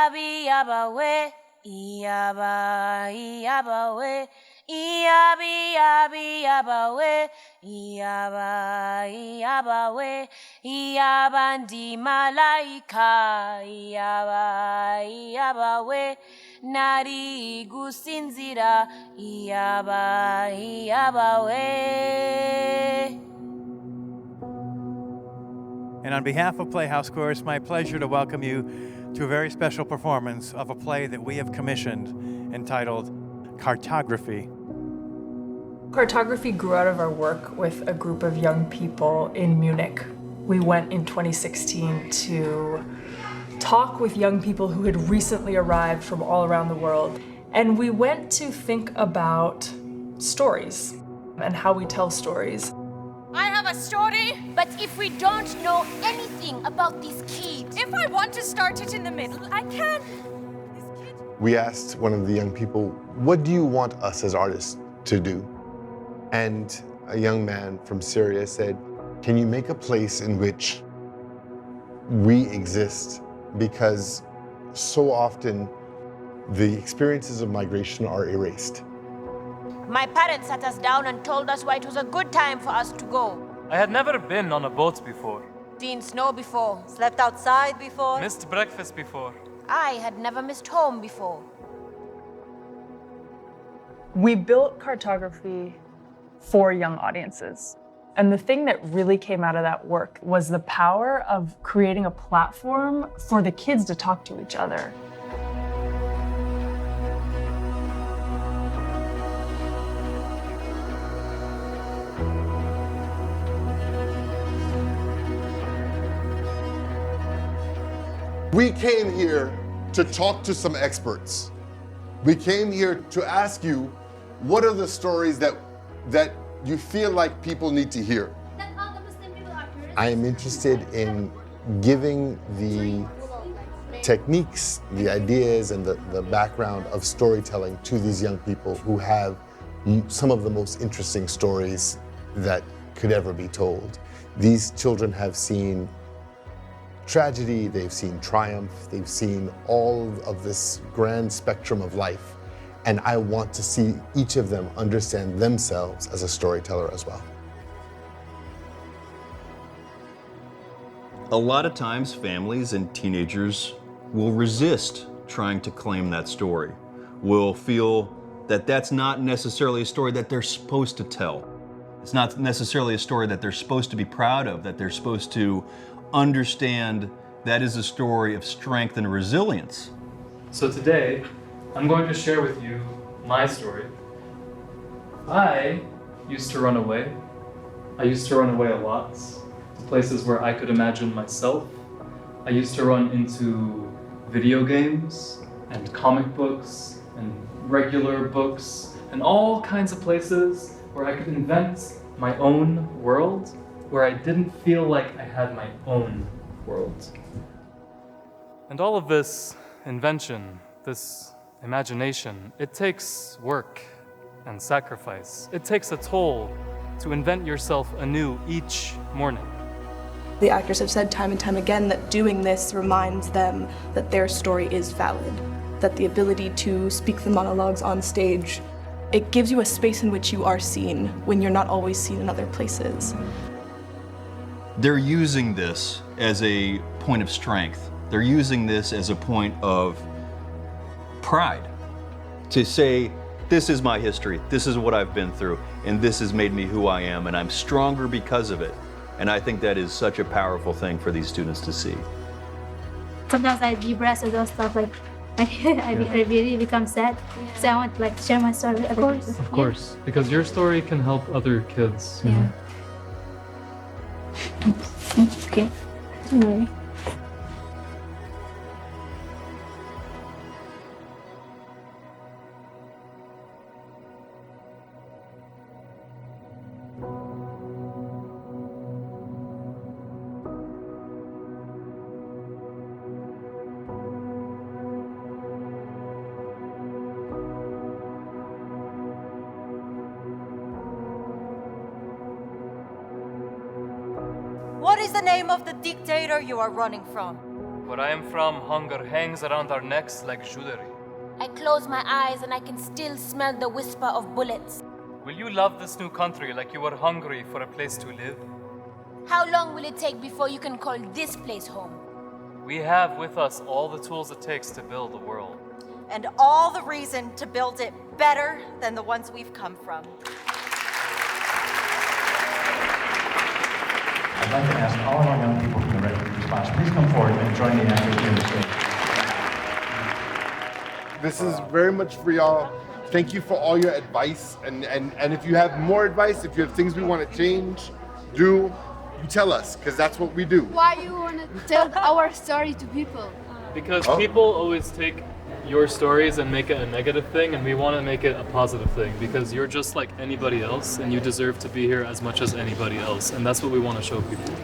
Iabi yabawe, Iaba, Iabawe, Iabi, Iabi, Yabawe, Iaba, Iabawe, Iabandi malaika, Iaba, Iabawe, Nari gusinzira, Iaba, Iabawe. And on behalf of Playhouse Square, it's my pleasure to welcome you to a very special performance of a play that we have commissioned entitled Cartography. Cartography grew out of our work with a group of young people in Munich. We went in 2016 to talk with young people who had recently arrived from all around the world. And we went to think about stories and how we tell stories. I have a story, but if we don't know anything about these kids, if I want to start it in the middle, I can. We asked one of the young people, what do you want us as artists to do? And a young man from Syria said, can you make a place in which we exist? Because so often the experiences of migration are erased. my parents sat us down and told us why it was a good time for us to go. I had never been on a boat before. Seen snow before. Slept outside before. Missed breakfast before. I had never missed home before. We built Cartography for young audiences. And the thing that really came out of that work was the power of creating a platform for the kids to talk to each other. We came here to talk to some experts. We came here to ask you, what are the stories that you feel like people need to hear? I am interested in giving the techniques, the ideas, and the background of storytelling to these young people who have some of the most interesting stories that could ever be told. These children have seen tragedy, they've seen triumph, they've seen all of this grand spectrum of life. And I want to see each of them understand themselves as a storyteller as well. A lot of times, families and teenagers will resist trying to claim that story, will feel that that's not necessarily a story that they're supposed to tell. It's not necessarily a story that they're supposed to be proud of, that they're supposed to understand that is a story of strength and resilience. So today, I'm going to share with you my story. I used to run away. I used to run away a lot to places where I could imagine myself. I used to run into video games and comic books and regular books and all kinds of places where I could invent my own world, where I didn't feel like I had my own world. And all of this invention, this imagination, it takes work and sacrifice. It takes a toll to invent yourself anew each morning. The actors have said time and time again that doing this reminds them that their story is valid, that the ability to speak the monologues on stage, it gives you a space in which you are seen when you're not always seen in other places. They're using this as a point of strength. They're using this as a point of pride to say, this is my history, this is what I've been through, and this has made me who I am, and I'm stronger because of it. And I think that is such a powerful thing for these students to see. Sometimes I depress or those stuff like I really become sad. So I want to like share my story with other people. Of course, because your story can help other kids. You know? Okay. Don't worry. What is the name of the dictator you are running from? Where I am from, hunger hangs around our necks like jewelry. I close my eyes and I can still smell the whisper of bullets. Will you love this new country like you were hungry for a place to live? How long will it take before you can call this place home? We have with us all the tools it takes to build a world. And all the reason to build it better than the ones we've come from. I'd like to ask all of our young people from the Refugee Response, please come forward and join the actors here on the stage. This is very much for y'all. Thank you for all your advice. And if you have more advice, if you have things we want to change, you tell us, because that's what we do. Why you want to tell our story to people? Because people always take your stories and make it a negative thing, and we want to make it a positive thing, because you're just like anybody else, and you deserve to be here as much as anybody else, and that's what we want to show people.